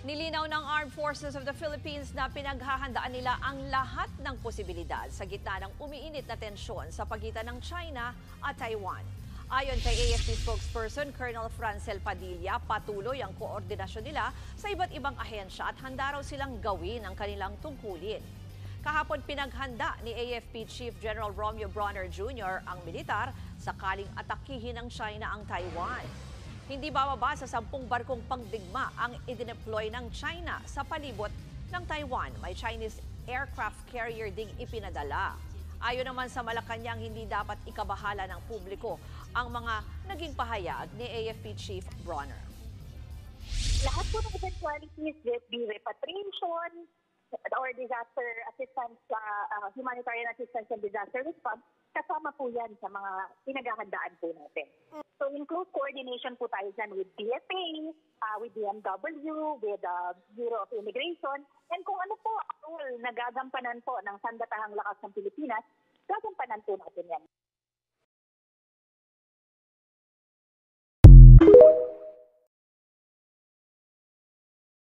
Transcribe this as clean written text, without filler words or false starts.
Nilinaw ng Armed Forces of the Philippines na pinaghahandaan nila ang lahat ng posibilidad sa gitna ng umiinit na tensyon sa pagitan ng China at Taiwan. Ayon kay AFP spokesperson Colonel Francel Padilla, patuloy ang koordinasyon nila sa iba't ibang ahensya at handa raw silang gawin ang kanilang tungkulin. Kahapon pinaghanda ni AFP Chief General Romeo Bronner Jr. ang militar sakaling atakihin ng China ang Taiwan. Hindi bababa sa 10 barkong pangdigma ang idineploy ng China sa palibot ng Taiwan. May Chinese aircraft carrier ding ipinadala. Ayon naman sa Malacanang, hindi dapat ikabahala ng publiko ang mga naging pahayag ni AFP Chief Bronner. Lahat po ng eventualities, be repatriation or disaster assistance, humanitarian assistance and disaster response, kasama po yan sa mga pinaghahandaan po natin. So in close coordination po tayo dyan with DFA, with DMW, with the Bureau of Immigration, and kung ano po ang role na gagampanan po ng Sandatahang Lakas ng Pilipinas, gagampanan po natin yan.